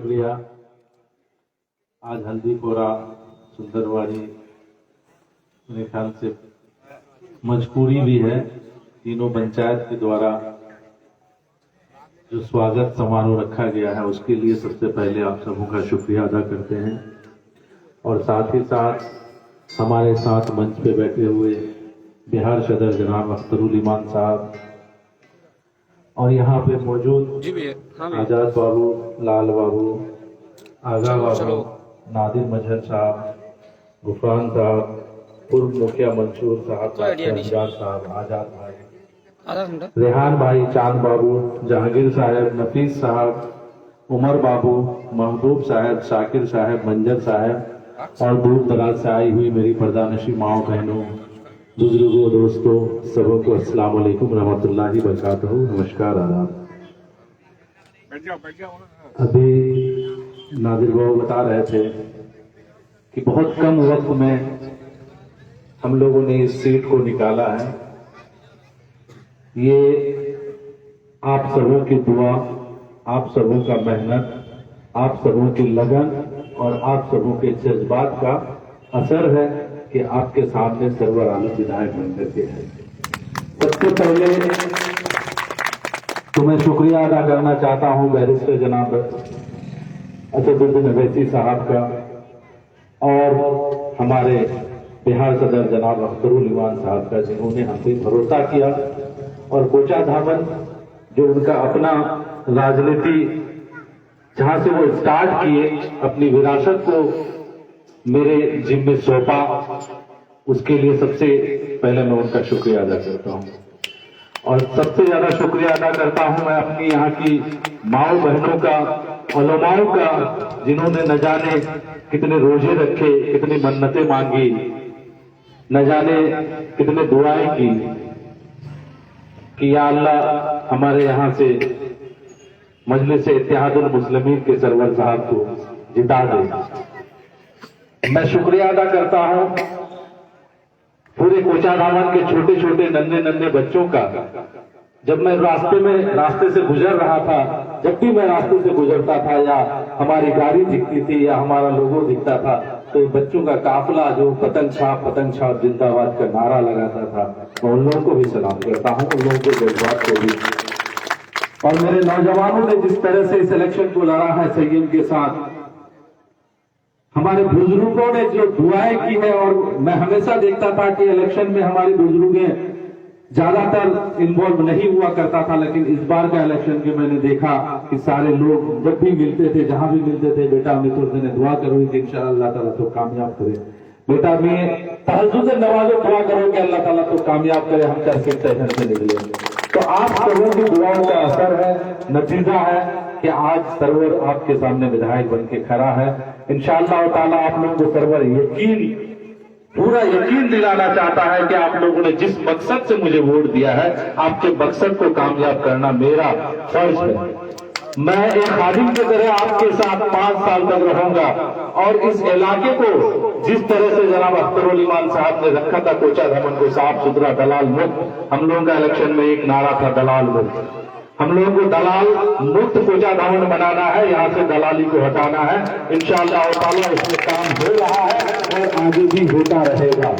लिया। आज हल्दीपोरा सुंदरवाड़ी मेरे ख्याल से मजबूरी भी है, तीनों पंचायत के द्वारा जो स्वागत समारोह रखा गया है उसके लिए सबसे पहले आप सबों का शुक्रिया अदा करते हैं। और साथ ही साथ हमारे साथ मंच पे बैठे हुए बिहार सदर जनाब अख्तरुल ईमान साहब और यहाँ पे मौजूद आजाद बाबू, लाल बाबू, आगा बाबू, नादिर मजहर साहब, गुफरान साहब, पूर्व मुखिया मंसूर साहब, साहब, आजाद भाई, रेहान भाई, चांद बाबू, जहांगीर साहब, नफीस साहब, उमर बाबू, महबूब साहब, शाकिर साहब, मंजर साहब और दूर दराज से आई हुई मेरी पर्दानशी माओ बहनों, बुजुर्गों, दोस्तों, सबको अस्सलाम वालेकुम रहमतुल्लाहि बरकातहू। नमस्कार, आदाब। अभी नादिर बाबू बता रहे थे कि बहुत कम वक्त में हम लोगों ने इस सीट को निकाला है। ये आप सबों की दुआ, आप सबों का मेहनत, आप सबों की लगन और आप सबों के जज्बात का असर है कि आपके सामने सर्वर आलम विधायक बन करके है। सबसे पहले तो मैं शुक्रिया अदा करना चाहता हूं बैरिस्टर जनाब असदुद्दीन अवैसी साहब का और हमारे बिहार सदर जनाब अख्तरुल ईमान साहब का, जिन्होंने हमसे भरोसा किया और कोचा धामन जो उनका अपना राजनीति जहां से वो स्टार्ट किए, अपनी विरासत को मेरे जिम्मे सौंपा, उसके लिए सबसे पहले मैं उनका शुक्रिया अदा करता हूं। और सबसे ज्यादा शुक्रिया अदा करता हूं मैं अपनी यहाँ की माओ बहनों का, उलमाओं का, जिन्होंने न जाने कितने रोजे रखे, कितनी मन्नतें मांगी, न जाने कितने दुआएं की कि या अल्लाह हमारे यहाँ से मजलिस इत्तेहादुल मुस्लिमीन के सरवर साहब को जिता दे। मैं शुक्रिया अदा करता हूं पूरे कोचा धामन के छोटे छोटे नन्हे नन्हे बच्चों का। जब मैं रास्ते से गुजर रहा था, जब भी मैं रास्ते से गुजरता था या हमारी गाड़ी दिखती थी या हमारा लोगो दिखता था, तो बच्चों का काफिला जो पतंग छाप जिंदाबाद का नारा लगाता था, मैं उन लोगों को भी सलाम करता हूं, उन लोगों के जज्बात को भी। और मेरे नौजवानों ने जिस तरह से इस इलेक्शन को लड़ा है संयम के साथ, हमारे बुजुर्गों ने जो दुआएं की है, और मैं हमेशा देखता था कि इलेक्शन में हमारे बुजुर्गें ज्यादातर इन्वॉल्व नहीं हुआ करता था, लेकिन इस बार का इलेक्शन के मैंने देखा कि सारे लोग जब भी मिलते थे, जहां भी मिलते थे, बेटा मैं तुझे दुआ करो कि इंशाअल्लाह अल्लाह ताला तो कामयाब करे, बेटा मैं तहज्जुद नमाज़ो दुआ करो कि अल्लाह ताला तो कामयाब करे, हम चर्चे स्टेशन से निकले। तो आप सबों की दुआओं का असर है, नतीजा है कि आज सरवर आपके सामने विधायक बन के खड़ा है। इंशाअल्लाह ताला आप लोगों को सरवर पूरा यकीन दिलाना चाहता है कि आप लोगों ने जिस मकसद से मुझे वोट दिया है, आपके मकसद को कामयाब करना मेरा फर्ज है। मैं एक खादिम की तरह आपके साथ 5 साल तक रहूंगा और इस इलाके को जिस तरह से जनाब अख्तरुल ईमान साहब ने रखा था कोचा धामन को साफ सुथरा, दलाल मुक्त, हम लोगों का इलेक्शन में एक नारा था दलाल मुक्त। हम लोगों को दलाल मुक्त कोचा धामन बनाना है, यहाँ से दलाली को हटाना है। इंशाअल्लाह ताला इसमें काम हो रहा है और आगे भी होता रहेगा।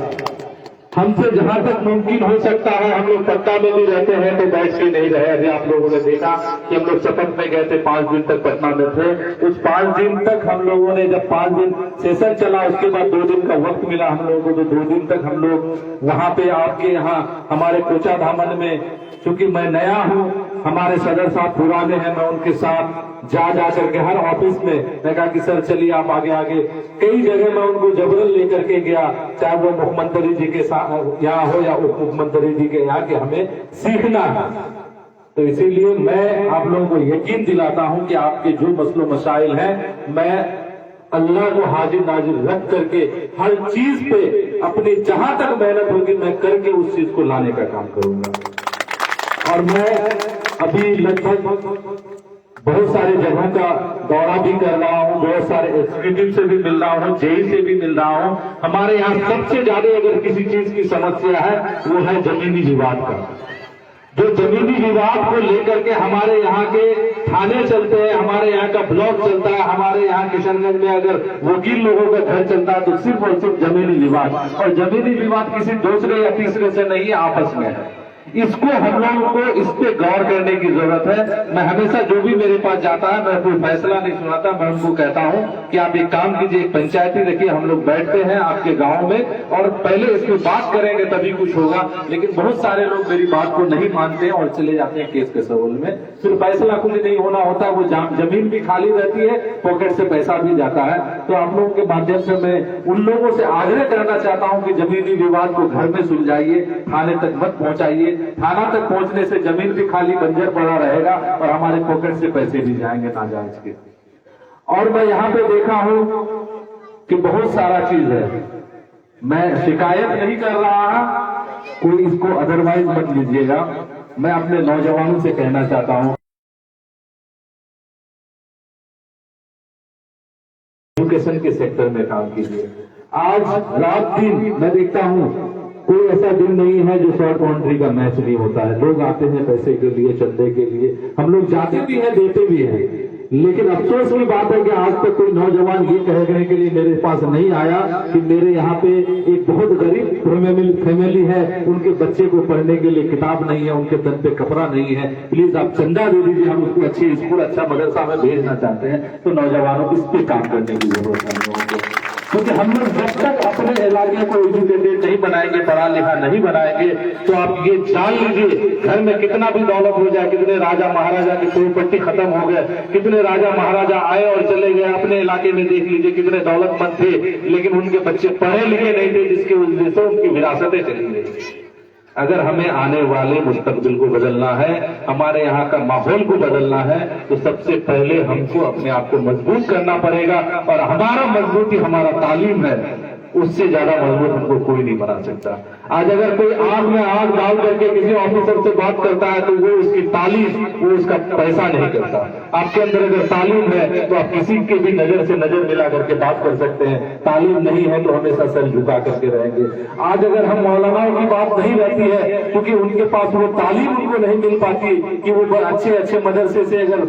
हमसे जहां तक मुमकिन हो सकता है, हम लोग पटना में भी रहते हैं तो बैठ के नहीं रहे। अभी आप लोगों ने देखा कि हम लोग शपथ में गए थे, 5 दिन तक पटना में थे। उस 5 दिन तक हम लोगों ने, जब 5 दिन सेशन चला, उसके बाद 2 दिन का वक्त मिला हम लोगों को, तो 2 दिन तक हम लोग वहां पे आपके यहाँ हमारे कोचा धामन में, चूंकि मैं नया हूं, हमारे सदर साहब पुराने हैं, मैं उनके साथ जा करके हर ऑफिस में मैं कहा कि सर चलिए आप आगे कई जगह मैं उनको जबरन लेकर के गया, चाहे वो मुख्यमंत्री जी के साथ यहाँ हो या उप मुख्यमंत्री जी के यहाँ, कि हमें सीखना है। तो इसीलिए मैं आप लोगों को यकीन दिलाता हूं कि आपके जो मसलो मसाइल हैं, मैं अल्लाह को हाजिर नाजिर रख करके हर चीज पे अपनी जहां तक मेहनत होगी मैं करके उस चीज को लाने का काम करूंगा। और मैं अभी लगभग बहुत सारे जगहों का दौरा भी कर रहा हूँ, बहुत सारे एग्जीक्यूटिव से भी मिल रहा हूँ, जेई से भी मिल रहा हूँ। हमारे यहाँ सबसे ज्यादा अगर किसी चीज की समस्या है वो है जमीनी विवाद का। जो जमीनी विवाद को लेकर के हमारे यहाँ के थाने चलते हैं, हमारे यहाँ का ब्लॉक चलता है, हमारे यहाँ किशनगंज में अगर वकील लोगों का घर चलता है तो सिर्फ और सिर्फ जमीनी विवाद, और जमीनी विवाद किसी दूसरे या तीसरे से नहीं, आपस में है। इसको हम लोगों को इस पे गौर करने की जरूरत है। मैं हमेशा जो भी मेरे पास जाता है, मैं कोई फैसला नहीं सुनाता, मैं उनको कहता हूं कि आप एक काम कीजिए, एक पंचायती रखिए, हम लोग बैठते हैं आपके गांव में और पहले इसकी बात करेंगे तभी कुछ होगा। लेकिन बहुत सारे लोग मेरी बात को नहीं मानते हैं और चले जाते हैं केस के सवाल में, फिर फैसला कुछ नहीं होना होता, वो जमीन भी खाली रहती है, पॉकेट से पैसा भी जाता है। तो आप लोगों के माध्यम से मैं उन लोगों से आग्रह करना चाहता हूं कि जमीनी विवाद को घर में सुलझाइए, थाने तक मत पहुंचाइए। थाना तक पहुंचने से जमीन भी खाली बंजर पड़ा रहेगा और हमारे पॉकेट से पैसे भी जाएंगे नाजायज के। और मैं यहां पे देखा हूं कि बहुत सारा चीज है, मैं शिकायत नहीं कर रहा, कोई इसको अदरवाइज मत लीजिएगा। मैं अपने नौजवानों से कहना चाहता हूं, एजुकेशन के सेक्टर में काम कीजिए। आज रात दिन मैं देखता हूं, कोई ऐसा दिन नहीं है जो शॉर्ट बाउंड्री का मैच नहीं होता है। लोग आते हैं पैसे के लिए, चंदे के लिए, हम लोग जाते भी हैं, देते भी हैं। लेकिन अफसोस की बात है कि आज तक कोई नौजवान ये कहने के लिए मेरे पास नहीं आया कि मेरे यहाँ पे एक बहुत गरीब फैमिली है, उनके बच्चे को पढ़ने के लिए किताब नहीं है, उनके तन पे कपड़ा नहीं है, प्लीज आप चंदा दे दीजिए, हम उसको अच्छी स्कूल, अच्छा मदरसा में भेजना चाहते हैं। तो नौजवानों इस पे काम करने की जरूरत है हम लोगों को, क्योंकि हम लोग जब तक अपने इलाके को एजुकेटेड नहीं बनाएंगे, पढ़ा लिखा नहीं बनाएंगे, तो आप ये जान लीजिए घर में कितना भी दौलत हो जाए, कितने राजा महाराजा की प्रॉपर्टी खत्म हो गए, कितने राजा महाराजा आए और चले गए, अपने इलाके में देख लीजिए कितने दौलतमंद थे, लेकिन उनके बच्चे पढ़े लिखे नहीं थे, जिसकी वजह से उनकी विरासतें चली गई। अगर हमें आने वाले मुस्तकबिल को बदलना है, हमारे यहाँ का माहौल को बदलना है, तो सबसे पहले हमको अपने आप को मजबूत करना पड़ेगा। और हमारा मजबूती हमारा तालीम है, उससे ज्यादा मजबूत हमको कोई नहीं बना सकता। आज अगर कोई आग में आग डाल करके किसी ऑफिसर से बात करता है तो वो उसकी तालीम, वो उसका पैसा नहीं करता। आपके अंदर अगर तालीम है तो आप किसी के भी नजर से नजर मिला करके बात कर सकते हैं, तालीम नहीं है तो हमेशा सर झुका करके रहेंगे। आज अगर हम मौलानाओं की बात नहीं रहती है, क्योंकि उनके पास वो तालीम उनको नहीं मिल पाती कि वो अच्छे अच्छे मदरसे से अगर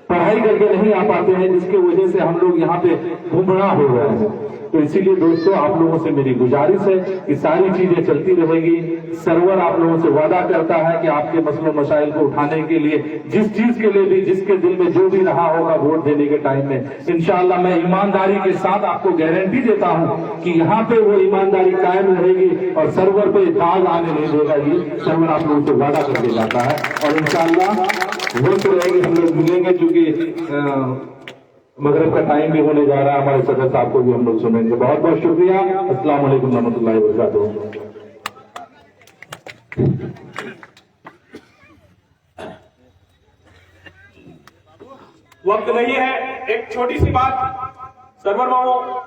पढ़ाई करके नहीं आ पाते हैं, जिसकी वजह से हम लोग यहाँ पे गुमराह हो रहे हैं। तो इसीलिए दोस्तों, आप लोगों से मेरी गुजारिश है कि सारी चीजें चलती रहेगी। सर्वर आप लोगों से वादा करता है कि आपके मसलों मसाइल को उठाने के लिए, जिस चीज के लिए भी, जिसके दिल में जो भी रहा होगा वोट देने के टाइम में, इंशाअल्लाह मैं ईमानदारी के साथ आपको गारंटी देता हूं कि यहाँ पे वो ईमानदारी कायम रहेगी और सर्वर पे दाग आने नहीं देगा। ये सर्वर आप लोगों से वादा करके जाता है और इंशाअल्लाह वोट रहेंगे, हम लोग मिलेंगे। क्योंकि मगरिब का टाइम भी होने जा रहा है, हमारे सदर साहब को भी हम लोग सुनेंगे। बहुत बहुत शुक्रिया। अस्सलाम वालेकुम रहमतुल्लाहि व बरकातुहू। वक्त नहीं है, एक छोटी सी बात सर्वर मामू